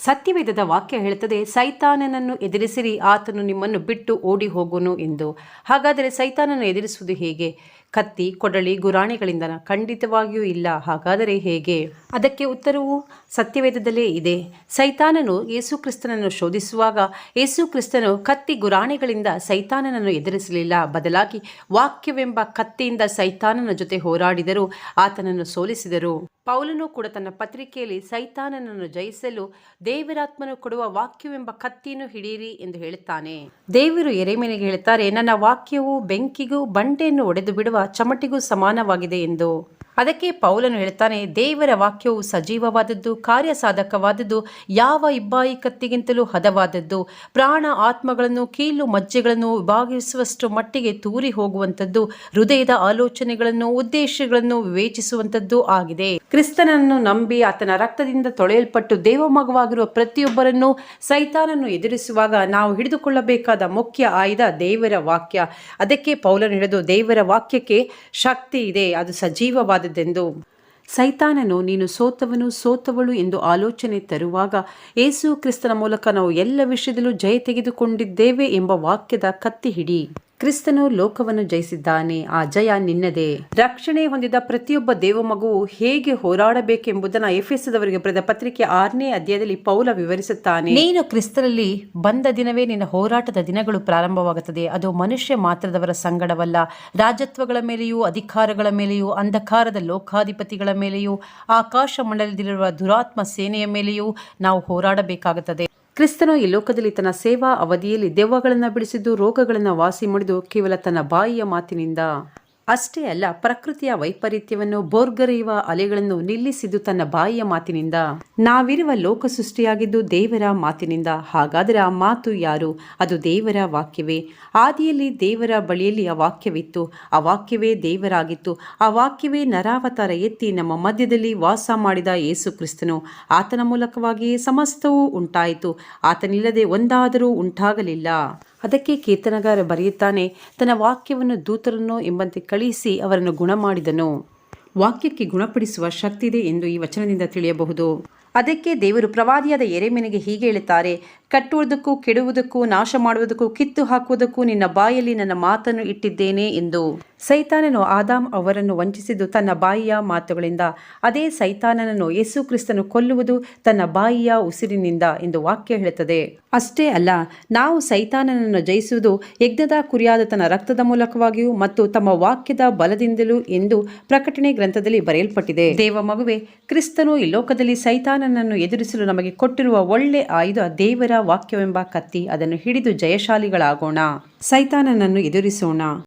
ಸತ್ಯವೇದದ ವಾಕ್ಯ ಹೇಳುತ್ತದೆ, ಸೈತಾನನನ್ನು ಎದುರಿಸಿರಿ, ಆತನು ನಿಮ್ಮನ್ನು ಬಿಟ್ಟು ಓಡಿ ಹೋಗುನು ಎಂದು. ಹಾಗಾದರೆ ಸೈತಾನನ್ನು ಎದುರಿಸುವುದು ಹೇಗೆ? ಕತ್ತಿ, ಕೊಡಲಿ, ಗುರಾಣಿಗಳಿಂದ? ಖಂಡಿತವಾಗಿಯೂ ಇಲ್ಲ. ಹಾಗಾದರೆ ಹೇಗೆ? ಅದಕ್ಕೆ ಉತ್ತರವು ಸತ್ಯವೇದದಲ್ಲೇ ಇದೆ. ಸೈತಾನನು ಯೇಸು ಕ್ರಿಸ್ತನನ್ನು ಶೋಧಿಸುವಾಗ ಯೇಸು ಕ್ರಿಸ್ತನು ಕತ್ತಿ, ಗುರಾಣಿಗಳಿಂದ ಸೈತಾನನನ್ನು ಎದುರಿಸಲಿಲ್ಲ. ಬದಲಾಗಿ ವಾಕ್ಯವೆಂಬ ಕತ್ತಿಯಿಂದ ಸೈತಾನನ ಜೊತೆ ಹೋರಾಡಿದರು, ಆತನನ್ನು ಸೋಲಿಸಿದರು. ಪೌಲನು ಕೂಡ ತನ್ನ ಪತ್ರಿಕೆಯಲ್ಲಿ ಸೈತಾನನನ್ನು ಜಯಿಸಲು ದೇವರಾತ್ಮನು ಕೊಡುವ ವಾಕ್ಯವೆಂಬ ಕತ್ತಿಯನ್ನು ಹಿಡಿಯಿರಿ ಎಂದು ಹೇಳುತ್ತಾನೆ. ದೇವರು ಯೆರೆಮೀಯನಿಗೆ ಹೇಳುತ್ತಾರೆ, ನನ್ನ ವಾಕ್ಯವು ಬೆಂಕಿಗೂ ಬಂಡೆಯನ್ನು ಒಡೆದು ಬಿಡುವ ಚಮಟಿಗೂ ಸಮಾನವಾಗಿದೆ ಎಂದು. ಅದಕ್ಕೆ ಪೌಲನು ಹೇಳುತ್ತಾನೆ, ದೇವರ ವಾಕ್ಯವು ಸಜೀವವಾದದ್ದು, ಕಾರ್ಯಸಾಧಕವಾದದ್ದು, ಯಾವ ಇಬ್ಬಾಯಿ ಕತ್ತಿಗಿಂತಲೂ ಹದವಾದದ್ದು, ಪ್ರಾಣ ಆತ್ಮಗಳನ್ನು ಕೀಲು ಮಜ್ಜೆಗಳನ್ನು ವಿಭಾಗಿಸುವಷ್ಟು ಮಟ್ಟಿಗೆ ತೂರಿ ಹೋಗುವಂಥದ್ದು, ಹೃದಯದ ಆಲೋಚನೆಗಳನ್ನು ಉದ್ದೇಶಗಳನ್ನು ವಿವೇಚಿಸುವಂಥದ್ದು ಆಗಿದೆ. ಕ್ರಿಸ್ತನನ್ನು ನಂಬಿ ಆತನ ರಕ್ತದಿಂದ ತೊಳೆಯಲ್ಪಟ್ಟು ದೇವಮಗವಾಗಿರುವ ಪ್ರತಿಯೊಬ್ಬರನ್ನು ಸೈತಾನನ್ನು ಎದುರಿಸುವಾಗ ನಾವು ಹಿಡಿದುಕೊಳ್ಳಬೇಕಾದ ಮುಖ್ಯ ಆಯುಧ ದೇವರ ವಾಕ್ಯ. ಅದಕ್ಕೆ ಪೌಲನು ಹೇಳಿದು, ದೇವರ ವಾಕ್ಯಕ್ಕೆ ಶಕ್ತಿ ಇದೆ, ಅದು ಸಜೀವವಾದದ್ದೆಂದು. ಸೈತಾನನು ನೀನು ಸೋತವಳು ಎಂದು ಆಲೋಚನೆ ತರುವಾಗ ಯೇಸು ಕ್ರಿಸ್ತನ ಮೂಲಕ ನಾವು ಎಲ್ಲ ವಿಷಯದಲ್ಲೂ ಜಯ ತೆಗೆದುಕೊಂಡಿದ್ದೇವೆ ಎಂಬ ವಾಕ್ಯದ ಕತ್ತಿ ಹಿಡಿ. ಕ್ರಿಸ್ತನು ಲೋಕವನ್ನು ಜಯಿಸಿದ್ದಾನೆ, ಆ ಜಯ ನಿನ್ನದೇ. ರಕ್ಷಣೆ ಹೊಂದಿದ ಪ್ರತಿಯೊಬ್ಬ ದೇವಮಗುವು ಹೇಗೆ ಹೋರಾಡಬೇಕೆಂಬುದನ್ನು ಎಫೆಸದವರಿಗೆ ಬರೆದ ಪತ್ರಿಕೆ 6ನೇ ಅಧ್ಯಾಯದಲ್ಲಿ ಪೌಲ ವಿವರಿಸುತ್ತಾನೆ. ನೀನು ಕ್ರಿಸ್ತನಲ್ಲಿ ಬಂದ ದಿನವೇ ನಿನ್ನ ಹೋರಾಟದ ದಿನಗಳು ಪ್ರಾರಂಭವಾಗುತ್ತದೆ. ಅದು ಮನುಷ್ಯ ಮಾತ್ರದವರ ಸಂಗಡವಲ್ಲ, ರಾಜತ್ವಗಳ ಮೇಲೆಯೂ ಅಧಿಕಾರಗಳ ಮೇಲೆಯೂ ಅಂಧಕಾರದ ಲೋಕಾಧಿಪತಿಗಳ ಮೇಲೆಯೂ ಆಕಾಶ ಮಂಡಲದಲ್ಲಿರುವ ದುರಾತ್ಮ ಸೇನೆಯ ಮೇಲೆಯೂ ನಾವು ಹೋರಾಡಬೇಕಾಗುತ್ತದೆ. ಕ್ರಿಸ್ತನು ಈ ಲೋಕದಲ್ಲಿ ತನ್ನ ಸೇವಾ ಅವಧಿಯಲ್ಲಿ ದೆವ್ವಗಳನ್ನು ಬಿಡಿಸಿದ್ದು, ರೋಗಗಳನ್ನು ವಾಸಿ ಮಾಡಿದ್ದು ಕೇವಲ ತನ್ನ ಬಾಯಿಯ ಮಾತಿನಿಂದ ಅಷ್ಟೇ ಅಲ್ಲ, ಪ್ರಕೃತಿಯ ವೈಪರೀತ್ಯವನ್ನು, ಬೋರ್ಗರೆಯುವ ಅಲೆಗಳನ್ನು ನಿಲ್ಲಿಸಿದ್ದು ತನ್ನ ಬಾಯಿಯ ಮಾತಿನಿಂದ. ನಾವಿರುವ ಲೋಕ ಸೃಷ್ಟಿಯಾಗಿದ್ದು ದೇವರ ಮಾತಿನಿಂದ. ಹಾಗಾದರೆ ಆ ಮಾತು ಯಾರು? ಅದು ದೇವರ ವಾಕ್ಯವೇ. ಆದಿಯಲ್ಲಿ ದೇವರ ಬಳಿಯಲ್ಲಿ ಆ ವಾಕ್ಯವಿತ್ತು, ಆ ವಾಕ್ಯವೇ ದೇವರಾಗಿತ್ತು, ಆ ವಾಕ್ಯವೇ ನರಾವತಾರ ಎತ್ತಿ ನಮ್ಮ ಮಧ್ಯದಲ್ಲಿ ವಾಸ ಮಾಡಿದ ಯೇಸು ಕ್ರಿಸ್ತನು. ಆತನ ಮೂಲಕವಾಗಿಯೇ ಸಮಸ್ತವೂ ಉಂಟಾಯಿತು, ಆತನಿಲ್ಲದೆ ಒಂದಾದರೂ ಉಂಟಾಗಲಿಲ್ಲ. ಅದಕ್ಕೆ ಕೀರ್ತನಗಾರ ಬರೆಯುತ್ತಾನೆ, ತನ್ನ ವಾಕ್ಯವನ್ನು ದೂತರನ್ನು ಎಂಬಂತೆ ಕಳುಹಿಸಿ ಅವರನ್ನು ಗುಣ ಮಾಡಿದನು. ವಾಕ್ಯಕ್ಕೆ ಗುಣಪಡಿಸುವ ಶಕ್ತಿ ಇದೆ ಎಂದು ಈ ವಚನದಿಂದ ತಿಳಿಯಬಹುದು. ಅದಕ್ಕೆ ದೇವರು ಪ್ರವಾದಿಯಾದ ಯೆರೆಮೀಯನಿಗೆ ಹೀಗೆ ಹೇಳುತ್ತಾರೆ, ಕಟ್ಟುವುದಕ್ಕೂ ಕೆಡುವುದಕ್ಕೂ ನಾಶ ಮಾಡುವುದಕ್ಕೂ ಕಿತ್ತು ಹಾಕುವುದಕ್ಕೂ ನಿನ್ನ ಬಾಯಲ್ಲಿ ನನ್ನ ಮಾತನ್ನು ಇಟ್ಟಿದ್ದೇನೆ ಎಂದು. ಸೈತಾನನು ಆದಾಮ್ ಅವರನ್ನು ವಂಚಿಸಿದ್ದು ತನ್ನ ಬಾಯಿಯ ಮಾತುಗಳಿಂದ. ಅದೇ ಸೈತಾನನನ್ನು ಯೇಸು ಕ್ರಿಸ್ತನು ಕೊಲ್ಲುವುದು ತನ್ನ ಬಾಯಿಯ ಉಸಿರಿನಿಂದ ಎಂದು ವಾಕ್ಯ ಹೇಳುತ್ತದೆ. ಅಷ್ಟೇ ಅಲ್ಲ, ನಾವು ಸೈತಾನನನ್ನು ಜಯಿಸುವುದು ಯಜ್ಞದ ಕುರಿಯಾದ ತನ್ನ ರಕ್ತದ ಮೂಲಕವಾಗಿಯೂ ಮತ್ತು ತಮ್ಮ ವಾಕ್ಯದ ಬಲದಿಂದಲೂ ಎಂದು ಪ್ರಕಟಣೆ ಗ್ರಂಥದಲ್ಲಿ ಬರೆಯಲ್ಪಟ್ಟಿದೆ. ದೇವ ಮಗುವೆ, ಕ್ರಿಸ್ತನು ಈ ಲೋಕದಲ್ಲಿ ಸೈತಾನನನ್ನು ಎದುರಿಸಲು ನಮಗೆ ಕೊಟ್ಟಿರುವ ಒಳ್ಳೆ ಆಯುಧ ದೇವರ ವಾಕ್ಯವೆಂಬ ಕತ್ತಿ. ಅದನ್ನು ಹಿಡಿದು ಜಯಶಾಲಿಗಳಾಗೋಣ, ಸೈತಾನನನ್ನು ಎದುರಿಸೋಣ.